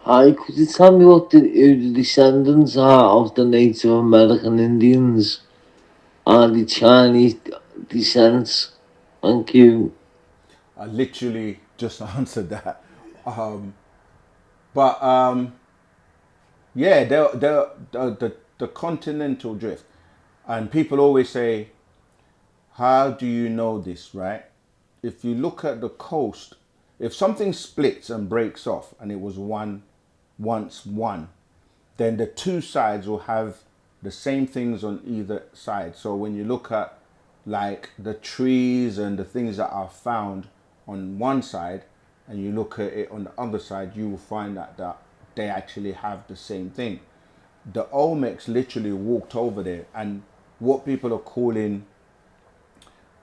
Hi, could you tell me what the descendants are of the Native American Indians? Are the Chinese descent? Thank you. I literally just answered that. Um, but yeah, the continental drift, and people always say, "How do you know this?" Right? If you look at the coast, if something splits and breaks off, and it was once one, then the two sides will have the same things on either side. So when you look at like the trees and the things that are found on one side and you look at it on the other side, you will find that they actually have the same thing. The Olmecs literally walked over there, and what people are calling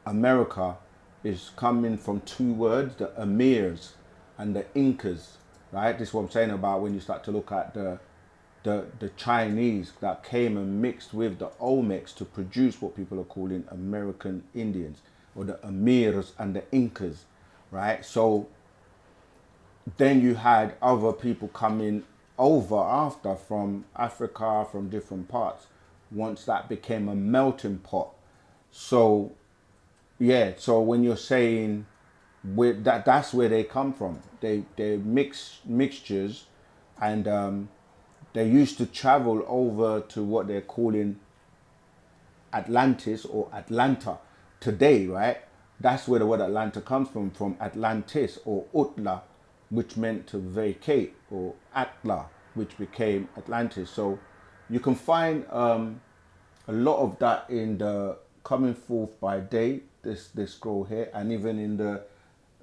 America is coming from two words, the Emirs and the Incas, right? This is what I'm saying about when you start to look at the Chinese that came and mixed with the Olmecs to produce what people are calling American Indians, or the Emirs and the Incas, right? So then you had other people coming over after from Africa, from different parts, once that became a melting pot. So yeah, so when you're saying with that's where they come from. They mixtures, and they used to travel over to what they're calling Atlantis or Atlanta today, right? That's where the word Atlanta comes from Atlantis or Utla, which meant to vacate, or Atla, which became Atlantis. So you can find a lot of that in the Coming Forth by Day, this scroll here, and even in the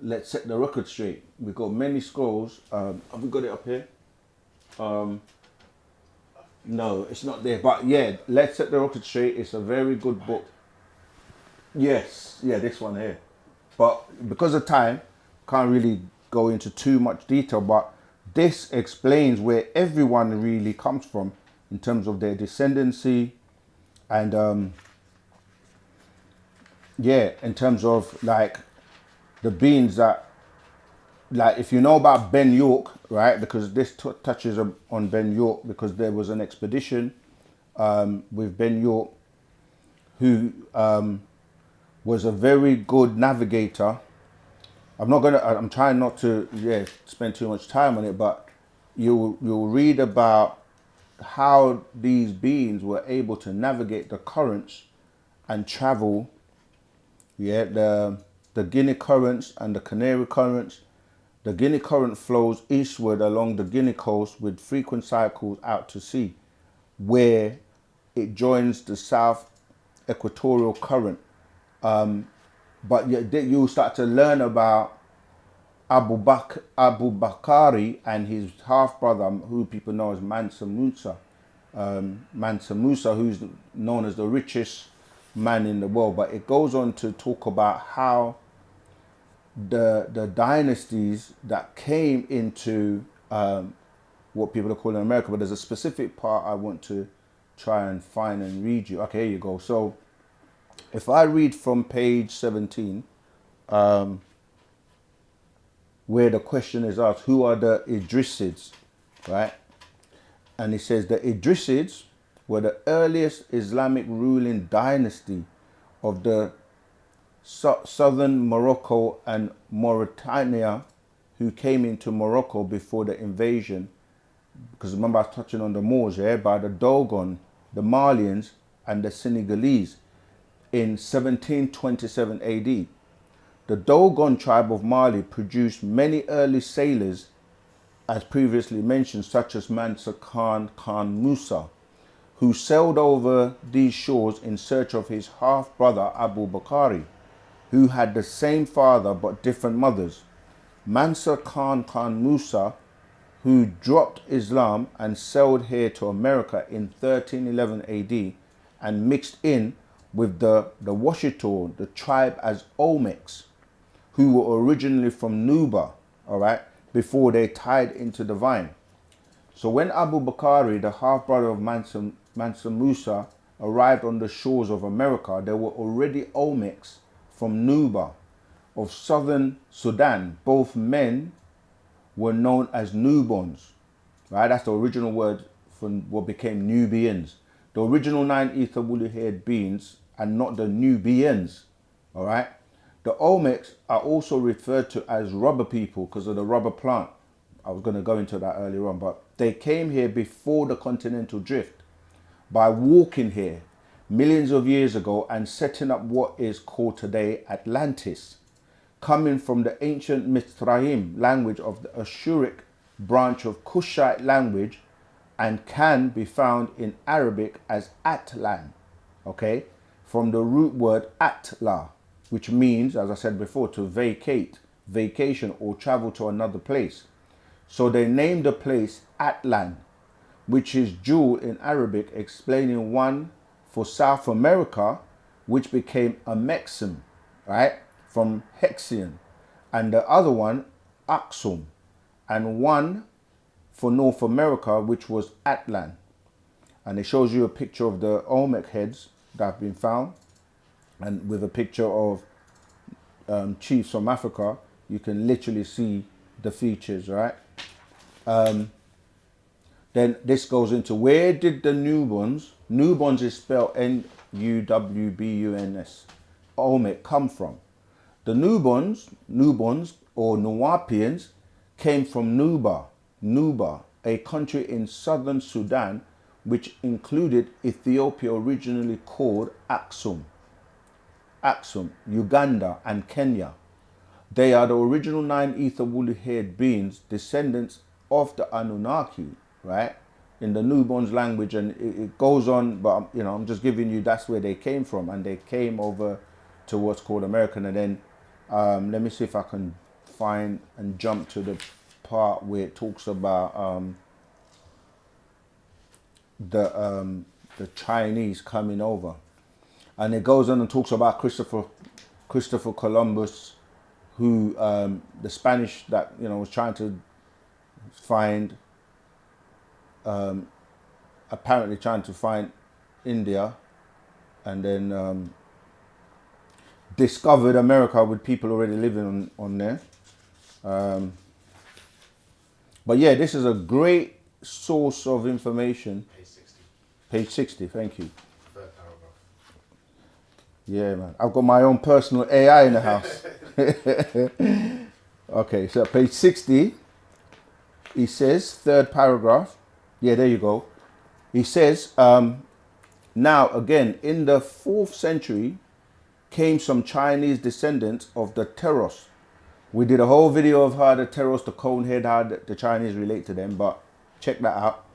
Let's Set the Record Straight. We've got many scrolls. Have we got it up here? No, it's not there. But yeah, Let's Set the Record Straight is a very good book. Yes, yeah, this one here. But because of time, can't really go into too much detail. But this explains where everyone really comes from in terms of their descendancy, and yeah, in terms of like the beings that, like, if you know about Ben York, right? Because this touches on Ben York, because there was an expedition with Ben York, who was a very good navigator. I'm trying not to, yeah, spend too much time on it, but you'll read about how these beings were able to navigate the currents and travel, yeah, the Guinea currents and the Canary currents. The Guinea current flows eastward along the Guinea coast with frequent cycles out to sea, where it joins the south equatorial current. But you'll start to learn about Abu Bakari and his half brother, who people know as Mansa Musa. Mansa Musa, who's known as the richest man in the world. But it goes on to talk about how the dynasties that came into what people are calling America. But there's a specific part I want to try and find and read you. Okay, here you go. So if I read from page 17, where the question is asked, who are the Idrisids, right? And it says the Idrisids were the earliest Islamic ruling dynasty of the southern Morocco and Mauritania, who came into Morocco before the invasion, because remember I was touching on the Moors, yeah, by the Dogon, the Malians, and the Senegalese in 1727 AD. The Dogon tribe of Mali produced many early sailors, as previously mentioned, such as Mansa Khan Musa, who sailed over these shores in search of his half-brother Abu Bakari, who had the same father but different mothers. Mansa Khan Musa, who dropped Islam and sailed here to America in 1311 AD and mixed in with the Washito, the tribe as Olmecs, who were originally from Nuba, all right, before they tied into the vine. So when Abu Bakari, the half-brother of Mansa Musa, arrived on the shores of America, there were already Olmecs from Nuba of southern Sudan. Both men were known as Nubons. right? That's the original word from what became Nubians. The original 9 ether woolly haired beings and not the Nubians, all right? The Olmecs are also referred to as rubber people because of the rubber plant. I was going to go into that earlier on, but they came here before the continental drift by walking here millions of years ago and setting up what is called today Atlantis, coming from the ancient Mizraim language of the Ashuric branch of Kushite language, and can be found in Arabic as Atlan, okay, from the root word Atla, which means, as I said before, to vacate, vacation, or travel to another place. So they named the place Atlan, which is jewel in Arabic, explaining one for South America, which became Amexem, right, from Hexian, and the other one, Axum, and one for North America, which was Atlan. And it shows you a picture of the Olmec heads that have been found, and with a picture of chiefs from Africa, you can literally see the features, right? Then this goes into where did the Nubuns is spelled Nuwbuns, Olmec, come from? The Nubuns or Nuwapians came from Nuba, a country in southern Sudan, which included Ethiopia, originally called Aksum, Uganda, and Kenya. They are the original 9 ether woolly haired beings, descendants of the Anunnaki, right? In the Nubians language, and it goes on, but you know, I'm just giving you that's where they came from, and they came over to what's called American. And then let me see if I can find and jump to the part where it talks about the Chinese coming over, and it goes on and talks about Christopher Columbus, who the Spanish that was trying to find, apparently trying to find India, and then discovered America with people already living on there. But yeah, this is a great source of information. Page 60. Page 60, thank you. Third paragraph. Yeah, man. I've got my own personal AI in the house. Okay, so page 60, he says, third paragraph. Yeah, there you go. He says, now again, in the 4th century came some Chinese descendants of the Teros. We did a whole video of how the Teros, the Conehead, how the Chinese relate to them, but check that out.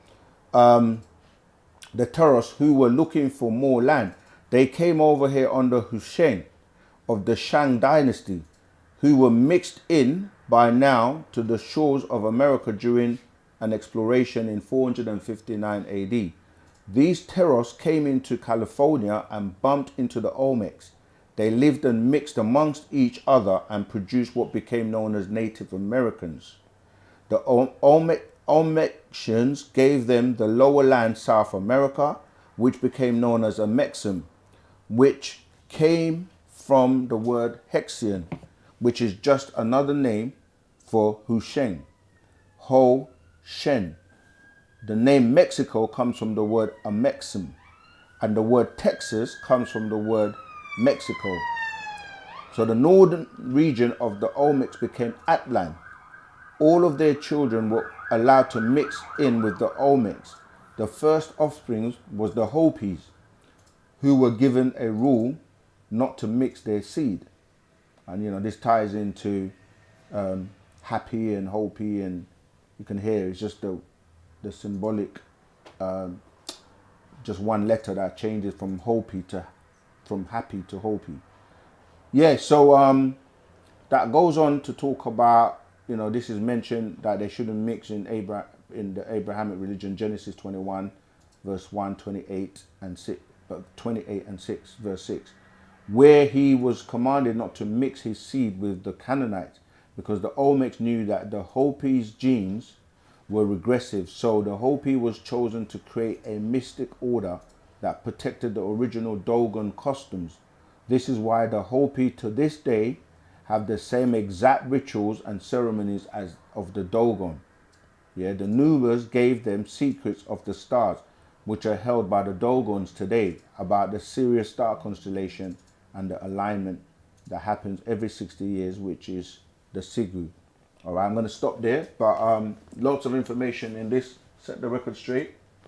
The Teros, who were looking for more land, they came over here under Husheng of the Shang dynasty, who were mixed in by now to the shores of America during an exploration in 459 AD. These Teros came into California and bumped into the Olmecs. They lived and mixed amongst each other and produced what became known as Native Americans. The Olmecians gave them the lower land South America, which became known as Amexem, which came from the word Hexian, which is just another name for Husheng, Ho Shen. The name Mexico comes from the word Amexem, and the word Texas comes from the word Mexico. So the northern region of the Olmecs became Atlan. All of their children were allowed to mix in with the Olmecs. The first offspring was the Hopis, who were given a rule not to mix their seed. And this ties into Happy and Hopi, and you can hear it's just the symbolic, just one letter that changes from Happy to Hopi. Yeah, so that goes on to talk about, this is mentioned that they shouldn't mix in the Abrahamic religion, Genesis 21, verse 1, 28 and 6, 28 and 6, verse 6, where he was commanded not to mix his seed with the Canaanites, because the Olmecs knew that the Hopi's genes were regressive. So the Hopi was chosen to create a mystic order that protected the original Dogon customs. This is why the Hopi to this day have the same exact rituals and ceremonies as of the Dogon. Yeah, the Nubians gave them secrets of the stars, which are held by the Dogons today, about the Sirius star constellation and the alignment that happens every 60 years, which is the Sigu. All right, I'm going to stop there, but lots of information in this. Set the record straight.